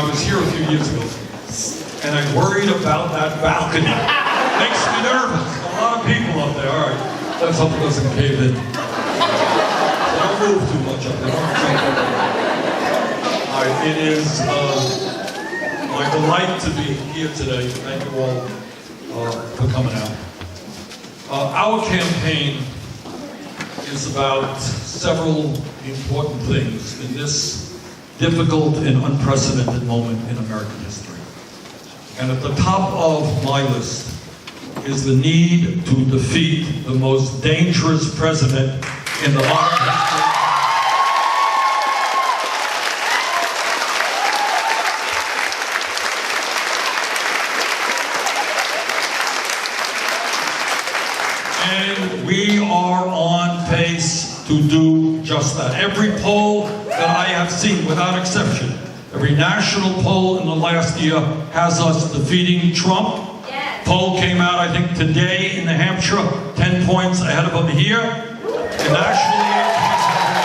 I was here a few years ago, and I worried about that balcony. Makes me nervous. A lot of people up there. All right, let's hope it doesn't cave in. So don't move too much up there. All right, it is my delight to be here today. Thank you all for coming out. Our campaign is about several important things in this difficult and unprecedented moment in American history. And at the top of my list is the need to defeat the most dangerous president in the modern history. And we are on pace to do just that. Every poll that I have seen, without exception, every national poll in the last year has us defeating Trump. Yes. Poll came out, I think, today in New Hampshire, 10 points ahead of him here. And nationally, 8 points ahead.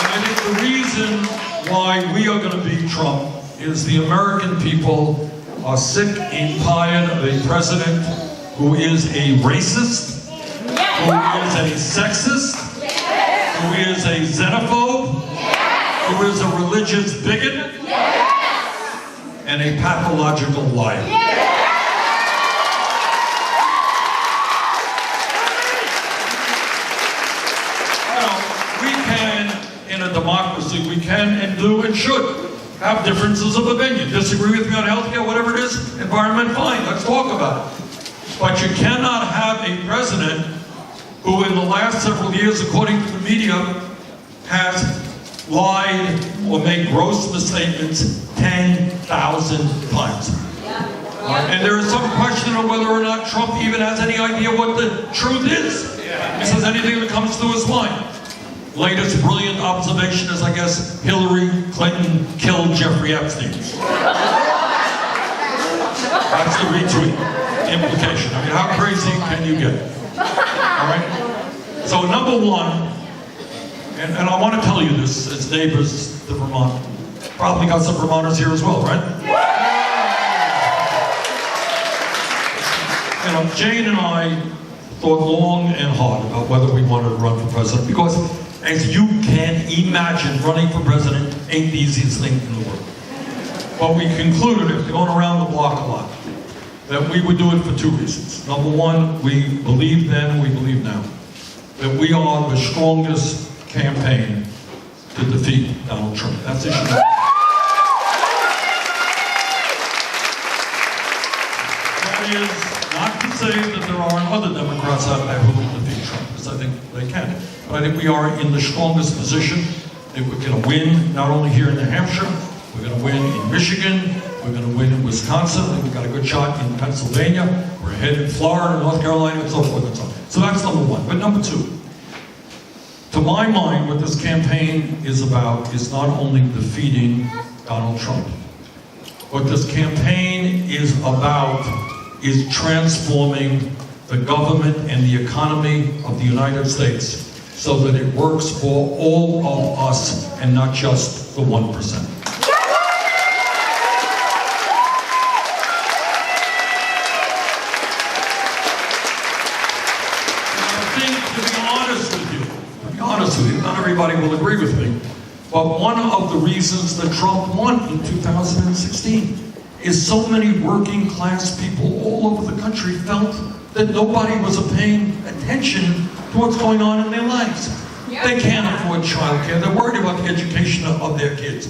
And I think the reason why we are going to beat Trump is the American people are sick and tired of a president who is a racist, who is a sexist, who is a xenophobe, who is a religious bigot, and a pathological liar. You know, we can, in a democracy, we can and do and should have differences of opinion. Disagree with me on healthcare, whatever it is, environment, fine, let's talk about it. But you cannot have a president who in the last several years, according to the media, has lied or made gross misstatements 10,000 times. And there is some question of whether or not Trump even has any idea what the truth is. He says anything that comes to his mind. Latest brilliant observation is, I guess, Hillary Clinton killed Jeffrey Epstein. That's the retweet implication. I mean, how crazy can you get? All right? So number one, and I want to tell you this, as neighbors to Vermont, probably got some Vermonters here as well, right? You know, Jane and I thought long and hard about whether we wanted to run for president, because as you can imagine, running for president ain't the easiest thing in the world. But we concluded, after going around the block a lot, that we would do it for two reasons. Number one, we believe then and we believe now that we are the strongest campaign to defeat Donald Trump. That's issue number one. That is not to say that there aren't other Democrats out there who will defeat Trump, because I think they can. But I think we are in the strongest position. That we're going to win not only here in New Hampshire, we're going to win in Michigan, we're going to win in Wisconsin, I think we've got a good shot in Pennsylvania, we're ahead in Florida, North Carolina, and so forth and so on. So that's number one. But number two, to my mind, what this campaign is about is not only defeating Donald Trump. What this campaign is about is transforming the government and the economy of the United States so that it works for all of us and not just the 1%. Not everybody will agree with me, but one of the reasons that Trump won in 2016 is so many working class people all over the country felt that nobody was paying attention to what's going on in their lives. They can't afford childcare. They're worried about the education of their kids.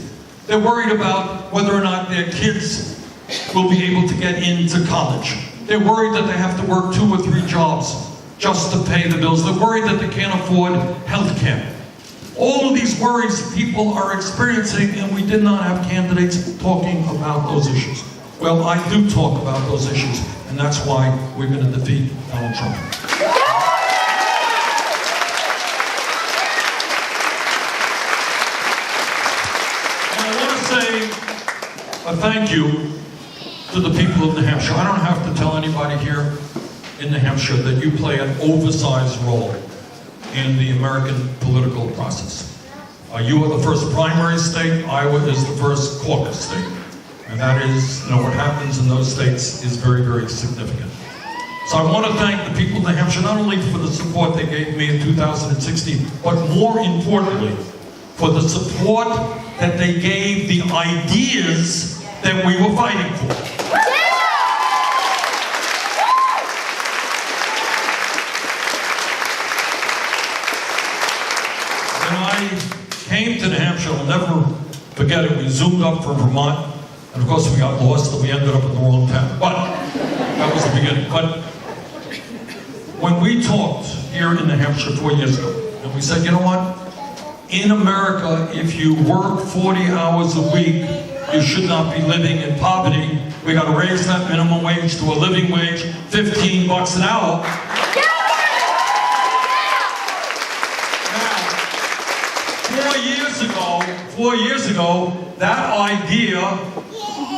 They're worried about whether or not their kids will be able to get into college. They're worried that they have to work 2 or 3 jobs just to pay the bills. They're worried that they can't afford health care. All of these worries people are experiencing, and we did not have candidates talking about those issues. Well, I do talk about those issues, and that's why we're going to defeat Donald Trump. And I want to say a thank you to the people of New Hampshire. I don't have to tell anybody here in New Hampshire that you play an oversized role in the American political process. You are the first primary state, Iowa is the first caucus state. And that is, what happens in those states is very, very significant. So I want to thank the people of New Hampshire, not only for the support they gave me in 2016, but more importantly, for the support that they gave the ideas that we were fighting for. When I came to New Hampshire, I'll never forget it, we zoomed up from Vermont, and of course we got lost and we ended up in the wrong town, but that was the beginning. But when we talked here in New Hampshire 4 years ago, and we said, you know what? In America, if you work 40 hours a week, you should not be living in poverty. We got to raise that minimum wage to a living wage, $15 an hour. Now, 4 years ago, that idea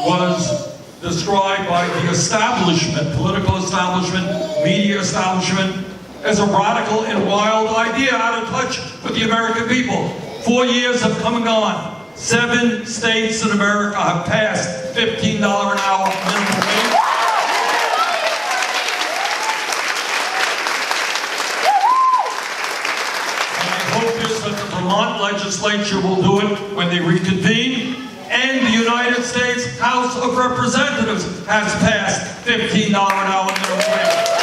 was described by the establishment, political establishment, media establishment, as a radical and wild idea, out of touch with the American people. 4 years have come and gone. 7 states in America have passed $15 an hour minimum wage. And my hope is that the Vermont legislature will do it when they reconvene, and the United States House of Representatives has passed $15 an hour minimum wage.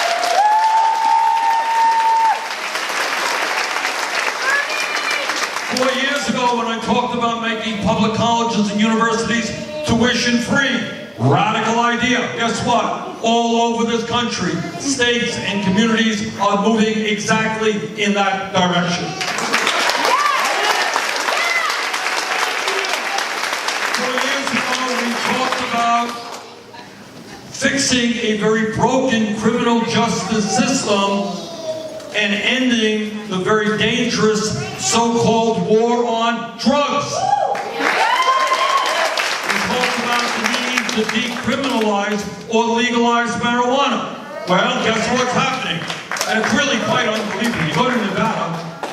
When I talked about making public colleges and universities tuition-free, radical idea. Guess what? All over this country, states and communities are moving exactly in that direction. 4 years ago, we talked about fixing a very broken criminal justice system and ending the very dangerous so-called war on drugs. We talked about the need to decriminalize or legalize marijuana. Well, guess what's happening? And it's really quite unbelievable. You go to Nevada,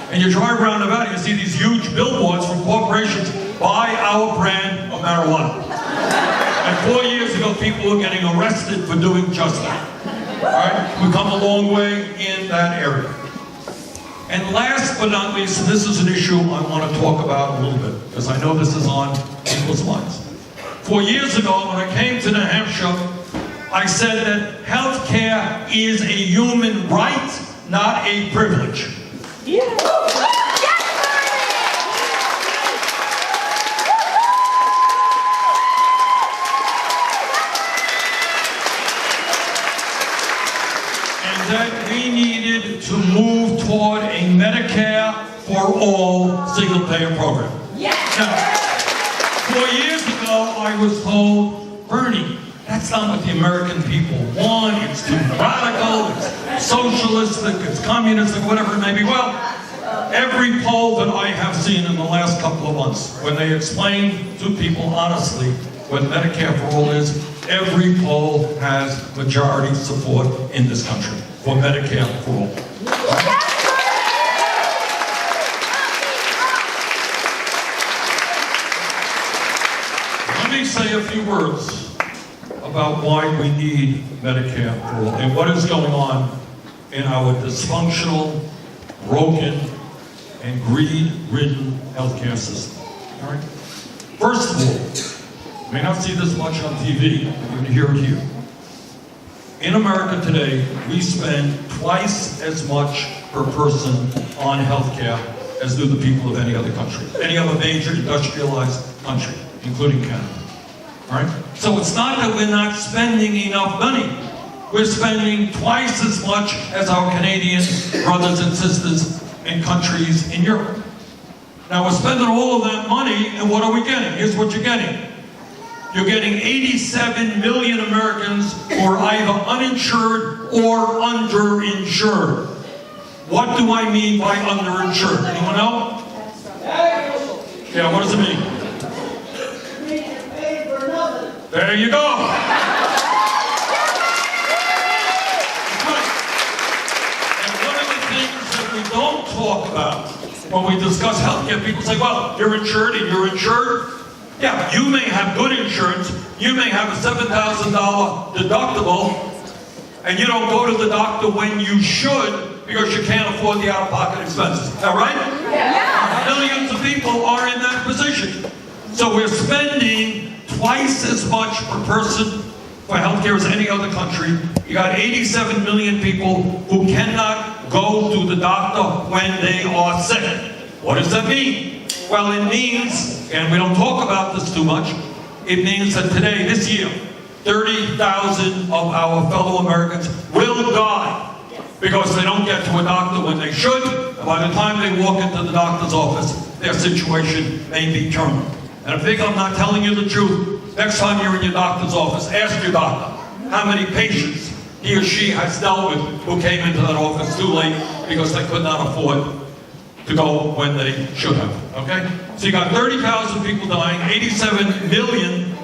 and you drive around Nevada, you see these huge billboards from corporations, buy our brand of marijuana. And 4 years ago, people were getting arrested for doing just that. All right? We've come a long way in that area. And last but not least, this is an issue I want to talk about a little bit, because I know this is on people's minds. 4 years ago, when I came to New Hampshire, I said that health care is a human right, not a privilege. Yeah. That we needed to move toward a Medicare for all single-payer program. Yes. Now, 4 years ago, I was told, Bernie, that's not what the American people want. It's too radical, it's socialistic, it's communistic, whatever it may be. Well, every poll that I have seen in the last couple of months, when they explain to people honestly what Medicare for all is, every poll has majority support in this country for Medicare for all. Let me say a few words about why we need Medicare for all and what is going on in our dysfunctional, broken, and greed-ridden healthcare system. All right? First of all, you may not see this much on TV, but you hear it here. In America today, we spend twice as much per person on health care as do the people of any other country, any other major industrialized country, including Canada. All right? So it's not that we're not spending enough money. We're spending twice as much as our Canadian brothers and sisters in countries in Europe. Now we're spending all of that money, and what are we getting? Here's what you're getting. You're getting 87 million Americans who are either uninsured or underinsured. What do I mean by underinsured? Anyone know? Yeah, what does it mean? There you go. And one of the things that we don't talk about when we discuss healthcare, people say, well, you're insured and you're insured. Yeah, you may have good insurance, you may have a $7,000 deductible, and you don't go to the doctor when you should because you can't afford the out-of-pocket expenses. Is that right? Yeah. Millions of people are in that position. So we're spending twice as much per person for healthcare as any other country. You got 87 million people who cannot go to the doctor when they are sick. What does that mean? Well, it means, and we don't talk about this too much, it means that today, this year, 30,000 of our fellow Americans will die because they don't get to a doctor when they should, and by the time they walk into the doctor's office, their situation may be terminal. And if you think I'm not telling you the truth, next time you're in your doctor's office, ask your doctor how many patients he or she has dealt with who came into that office too late because they could not afford to go when they should have, okay? So you got 30,000 people dying, 87 million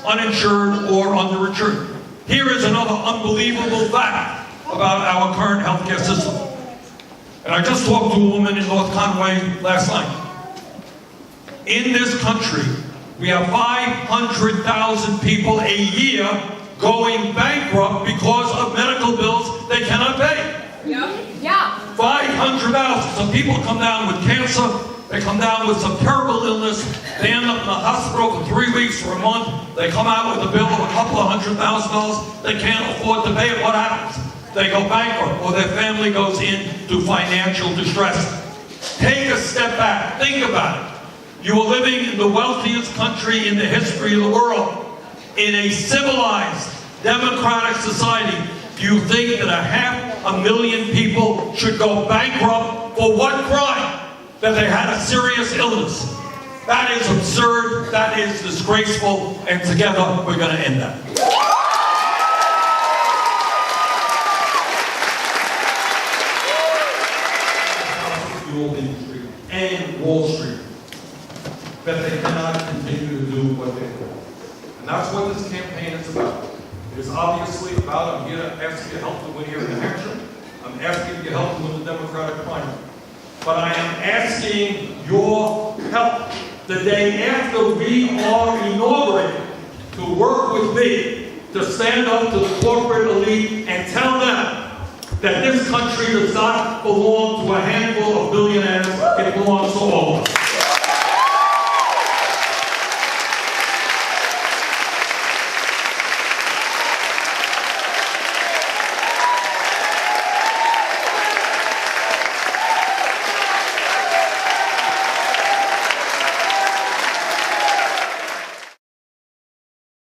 uninsured or underinsured. Here is another unbelievable fact about our current healthcare system. And I just talked to a woman in North Conway last night. In this country, we have 500,000 people a year going bankrupt because of medical bills they cannot pay. Yeah. 500,000. Some people come down with cancer, they come down with some terrible illness, they end up in the hospital for 3 weeks or a month, they come out with a bill of a couple of $100,000, they can't afford to pay it. What happens? They go bankrupt or their family goes into financial distress. Take a step back, think about it. You are living in the wealthiest country in the history of the world, in a civilized, democratic society. Do you think that 500,000 people should go bankrupt for what crime? That they had a serious illness. That is absurd, that is disgraceful, and together we're going to end that. Fuel industry and Wall Street that they cannot continue to do what they do. And that's what this campaign is about. It is obviously about, I'm here to ask you to help to win here in New Hampshire. I'm asking you to help to win the Democratic primary. But I am asking your help the day after we are inaugurated to work with me to stand up to the corporate elite and tell them that this country does not belong to a handful of billionaires, it belongs to all of us.